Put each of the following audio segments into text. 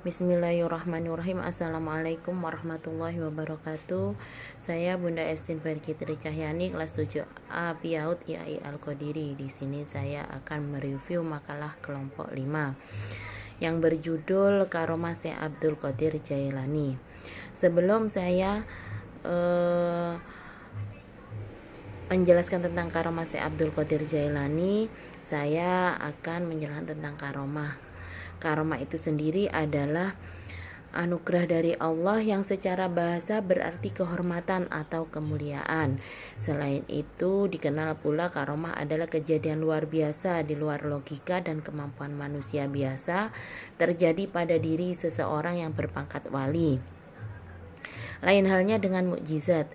Bismillahirrahmanirrahim. Assalamualaikum warahmatullahi wabarakatuh. Saya Bunda Estin Fitri Cahyani, kelas 7A PIAUD IAI Al-Qadiri. Di sini saya akan mereview makalah kelompok 5 yang berjudul Karomah Syekh Abdul Qadir Jailani. Sebelum saya menjelaskan tentang karomah Syekh Abdul Qadir Jailani, saya akan menjelaskan tentang karomah. Karomah itu sendiri adalah anugerah dari Allah yang secara bahasa berarti kehormatan atau kemuliaan. Selain itu, dikenal pula karomah adalah kejadian luar biasa di luar logika dan kemampuan manusia biasa terjadi pada diri seseorang yang berpangkat wali. Lain halnya dengan mukjizat.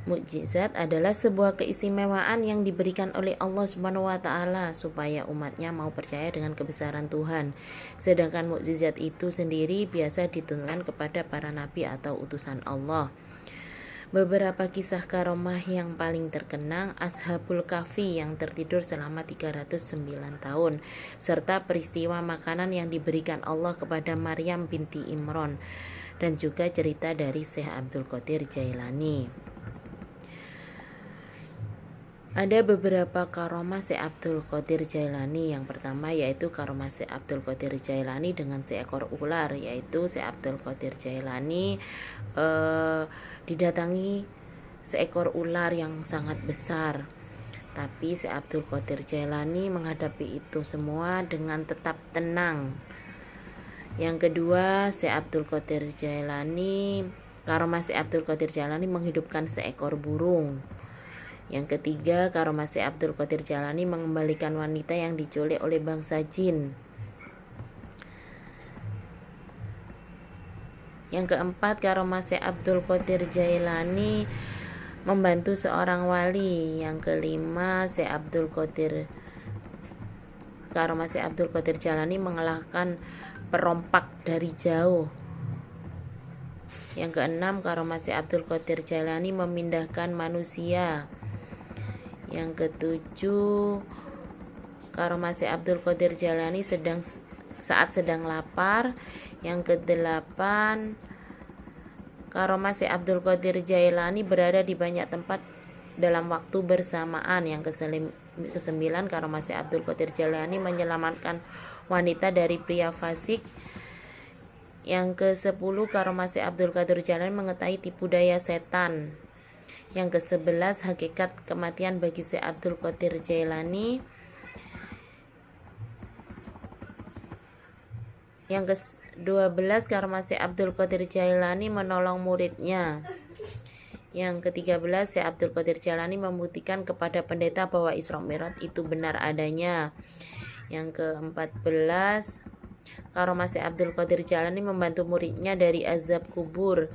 Mukjizat adalah sebuah keistimewaan yang diberikan oleh Allah Subhanahu wa taala supaya umatnya mau percaya dengan kebesaran Tuhan. Sedangkan mukjizat itu sendiri biasa ditunjukkan kepada para nabi atau utusan Allah. Beberapa kisah karomah yang paling terkenang Ashabul Kahfi yang tertidur selama 309 tahun, serta peristiwa makanan yang diberikan Allah kepada Maryam binti Imran, dan juga cerita dari Syekh Abdul Qadir Jailani. Ada beberapa karomah Syekh Abdul Qadir Jailani. Yang pertama yaitu karomah Syekh Abdul Qadir Jailani dengan seekor ular, yaitu Syekh Abdul Qadir Jailani didatangi seekor ular yang sangat besar. Tapi Syekh Abdul Qadir Jailani menghadapi itu semua dengan tetap tenang. Yang kedua, Syekh Abdul Qadir Jailani, karomah Syekh Abdul Qadir Jailani menghidupkan seekor burung. Yang ketiga, karomah Syekh Abdul Qadir Jailani mengembalikan wanita yang diculik oleh bangsa jin. Yang keempat, karomah Syekh Abdul Qadir Jailani membantu seorang wali. Yang kelima, karomah Syekh Abdul Qadir Jailani mengalahkan perompak dari jauh. Yang keenam, karomah Syekh Abdul Qadir Jailani memindahkan manusia. Yang ketujuh, karomah Syekh Abdul Qadir Jailani saat sedang lapar. Yang kedelapan, karomah Syekh Abdul Qadir Jailani berada di banyak tempat dalam waktu bersamaan. Yang kesembilan, karomah Syekh Abdul Qadir Jailani menyelamatkan wanita dari pria fasik. Yang ke-10, karomah Syekh Abdul Qadir Jailani mengetahui tipu daya setan. Yang ke-11, hakikat kematian bagi Syekh Abdul Qadir Jailani. Yang ke-12, karomah Syekh Abdul Qadir Jailani menolong muridnya. Yang ke-13, Syekh Abdul Qadir Jailani membuktikan kepada pendeta bahwa Isra Mi'raj itu benar adanya. Yang ke-14, karomah Syekh Abdul Qadir Jailani membantu muridnya dari azab kubur.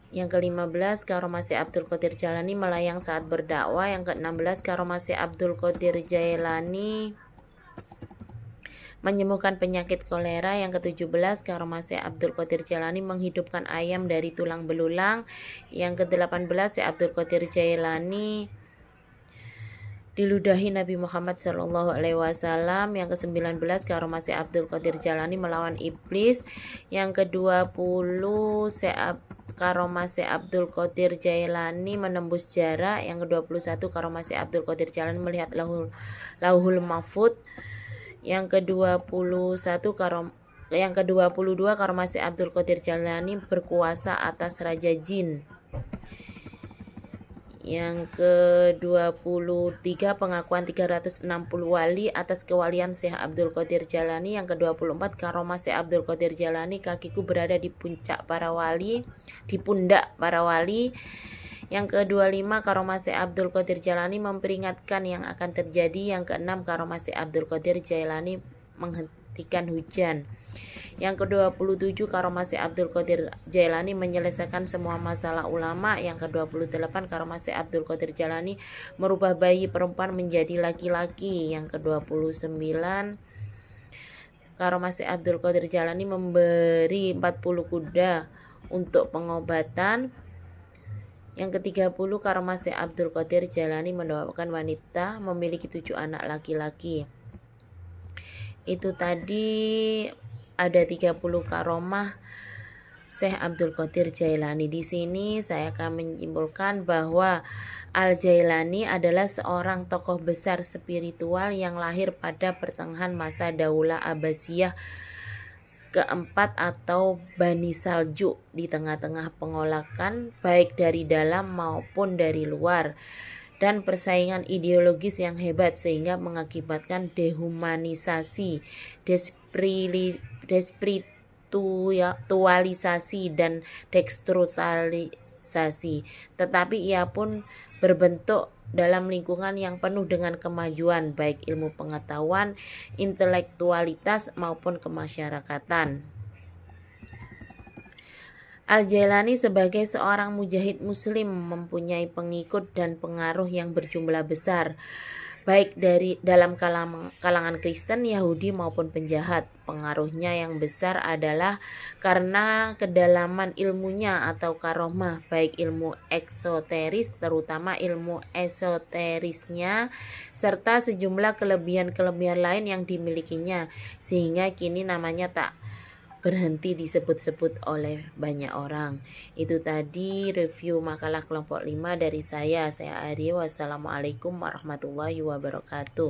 Yang ke-15, karomah Syekh Abdul Qadir Jailani melayang saat berdakwah. Yang ke-16, karomah Syekh Abdul Qadir Jailani menyembuhkan penyakit kolera. Yang ke-17, karomah Syekh Abdul Qadir Jailani menghidupkan ayam dari tulang belulang. Yang ke-18, Syekh Abdul Qadir Jailani diludahi Nabi Muhammad SAW. Yang ke-19, karomah Syekh Abdul Qadir Jailani melawan iblis. Yang ke-20, karomah Syekh Abdul Qadir Jailani menembus jarak. Yang ke-21, karomah Syekh Abdul Qadir Jailani melihat lauhul mahfud. Yang ke-22, karomah Syekh Abdul Qadir Jailani berkuasa atas raja jin. Yang ke-23, pengakuan 360 wali atas kewalian Syekh Abdul Qadir Jailani. Yang ke-24, karomah Syekh Abdul Qadir Jailani, kakiku berada di pundak para wali. Yang ke-25, karomah Syekh Abdul Qadir Jailani memperingatkan yang akan terjadi. Yang ke-6, karomah Syekh Abdul Qadir Jailani menghentikan hujan. Yang ke-27, karomah Syekh Abdul Qadir Jailani menyelesaikan semua masalah ulama. Yang ke-28, karomah Syekh Abdul Qadir Jailani merubah bayi perempuan menjadi laki-laki. Yang ke-29, karomah Syekh Abdul Qadir Jailani memberi 40 kuda untuk pengobatan. Yang ke-30, karomah Syekh Abdul Qadir Jailani mendoakan wanita memiliki 7 anak laki-laki. Itu tadi ada 30 karomah Syekh Abdul Qadir Jailani. Di sini saya akan menyimpulkan bahwa Al-Jailani adalah seorang tokoh besar spiritual yang lahir pada pertengahan masa Daulah Abbasiyah keempat atau Bani Saljuk, di tengah-tengah pengolakan baik dari dalam maupun dari luar dan persaingan ideologis yang hebat sehingga mengakibatkan dehumanisasi, despiritualisasi dan dekstrukturalisasi. Tetapi ia pun berbentuk dalam lingkungan yang penuh dengan kemajuan baik ilmu pengetahuan, intelektualitas maupun kemasyarakatan. Al-Jailani sebagai seorang mujahid muslim mempunyai pengikut dan pengaruh yang berjumlah besar baik dari dalam kalangan Kristen, Yahudi maupun penjahat. Pengaruhnya yang besar adalah karena kedalaman ilmunya atau karomah, baik ilmu eksoteris terutama ilmu esoterisnya serta sejumlah kelebihan-kelebihan lain yang dimilikinya sehingga kini namanya tak berhenti disebut-sebut oleh banyak orang. Itu tadi review makalah kelompok 5 dari saya Arya. Wassalamualaikum warahmatullahi wabarakatuh.